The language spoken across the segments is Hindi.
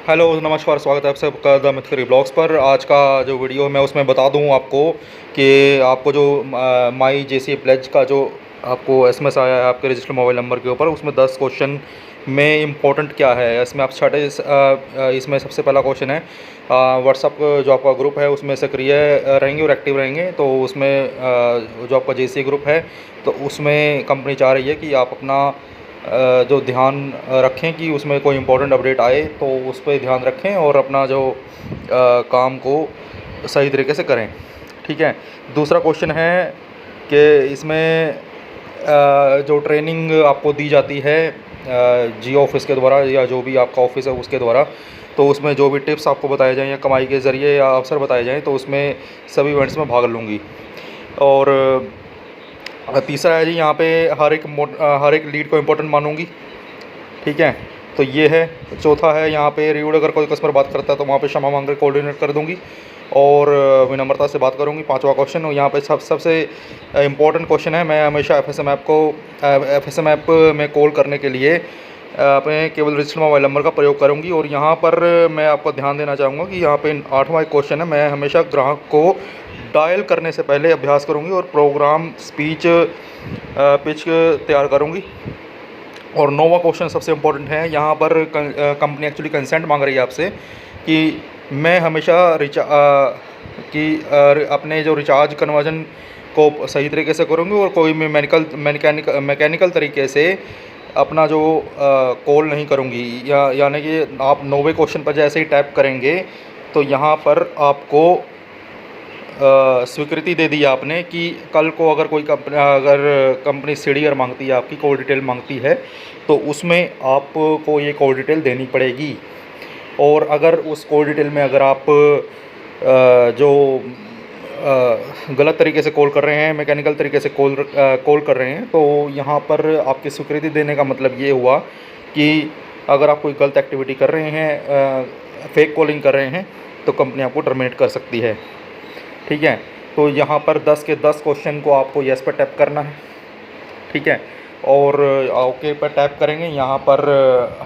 हेलो नमस्कार, स्वागत है आप सबका द मिथकरी ब्लॉग्स पर। आज का जो वीडियो मैं उसमें बता दूं आपको कि आपको जो माई जेसी प्लेज का जो आपको एसएमएस आया है आपके रजिस्टर्ड मोबाइल नंबर के ऊपर, उसमें 10 क्वेश्चन में इम्पोर्टेंट क्या है इसमें आप छठे इसमें सबसे पहला क्वेश्चन है व्हाट्सअप जो आपका ग्रुप है उसमें सक्रिय रहेंगे और एक्टिव रहेंगे। तो उसमें जो आपका जेसी ग्रुप है तो उसमें कंपनी चाह रही है कि आप अपना जो ध्यान रखें कि उसमें कोई इम्पोर्टेंट अपडेट आए तो उस पर ध्यान रखें और अपना जो काम को सही तरीके से करें। ठीक है। दूसरा क्वेश्चन है कि इसमें जो ट्रेनिंग आपको दी जाती है जियो ऑफिस के द्वारा या जो भी आपका ऑफिस है उसके द्वारा, तो उसमें जो भी टिप्स आपको बताए जाएँ या कमाई के ज़रिए या अवसर बताए जाएँ तो उसमें सभी इवेंट्स में भाग लूँगी। और तीसरा है जी, यहाँ पे हर एक लीड को इम्पोर्टेंट मानूंगी। ठीक है, तो ये है। चौथा है यहाँ पे रिव्यू, अगर कोई कस्टमर बात करता है तो वहाँ पे क्षमा मांग कर कोऑर्डिनेट कर दूंगी और विनम्रता से बात करूँगी। पांचवा क्वेश्चन यहाँ पे सबसे इम्पोर्टेंट क्वेश्चन है, मैं हमेशा एफएसएम ऐप में कॉल करने के लिए अपने केवल रजिस्टर्ड मोबाइल नंबर का प्रयोग करूँगी। और यहाँ पर मैं आपको ध्यान देना चाहूँगा कि यहाँ पे 8वां क्वेश्चन है, मैं हमेशा ग्राहक को डायल करने से पहले अभ्यास करूँगी और प्रोग्राम पिच तैयार करूँगी। और 9वां क्वेश्चन सबसे इम्पोर्टेंट है, यहाँ पर कंपनी एक्चुअली कंसेंट मांग रही है आपसे कि मैं हमेशा अपने जो रिचार्ज कन्वर्जन को सही तरीके से करूँगी और कोई भी मैकेनिकल तरीके से अपना जो कॉल नहीं करूँगी। यानी कि आप 9वें क्वेश्चन पर जैसे ही टैप करेंगे तो यहाँ पर आपको स्वीकृति दे दी आपने कि कल को अगर कंपनी सीडीआर मांगती है, आपकी कॉल डिटेल मांगती है, तो उसमें आपको ये कॉल डिटेल देनी पड़ेगी। और अगर उस कॉल डिटेल में अगर आप जो गलत तरीके से कॉल कर रहे हैं, मैकेनिकल तरीके से कॉल कर रहे हैं, तो यहाँ पर आपकी स्वीकृति देने का मतलब ये हुआ कि अगर आप कोई गलत एक्टिविटी कर रहे हैं, फेक कॉलिंग कर रहे हैं, तो कंपनी आपको टर्मिनेट कर सकती है। ठीक है, तो यहाँ पर 10 के 10 क्वेश्चन को आपको येस पर टैप करना है। ठीक है, और ओके पर टैप करेंगे। यहाँ पर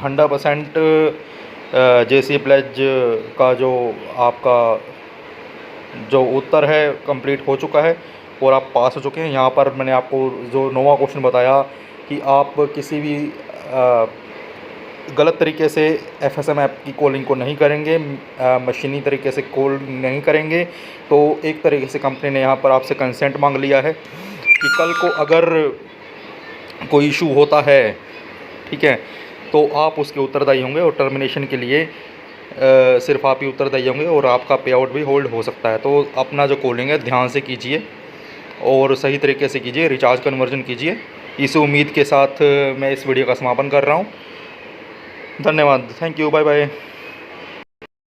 100% जेसी प्लेज का जो आपका जो उत्तर है कंप्लीट हो चुका है और आप पास हो चुके हैं। यहाँ पर मैंने आपको जो 9वां क्वेश्चन बताया कि आप किसी भी गलत तरीके से एफएसएम ऐप की कॉलिंग को नहीं करेंगे, मशीनी तरीके से कॉल नहीं करेंगे। तो एक तरीके से कंपनी ने यहाँ पर आपसे कंसेंट मांग लिया है कि कल को अगर कोई इशू होता है, ठीक है, तो आप उसके उत्तरदायी होंगे और टर्मिनेशन के लिए सिर्फ आप ही उत्तरदायी होंगे और आपका पे आउट भी होल्ड हो सकता है। तो अपना जो कॉलिंग है ध्यान से कीजिए और सही तरीके से कीजिए, रिचार्ज कन्वर्जन कीजिए। इस उम्मीद के साथ मैं इस वीडियो का समापन कर रहा हूँ। धन्यवाद, थैंक यू, बाय बाय।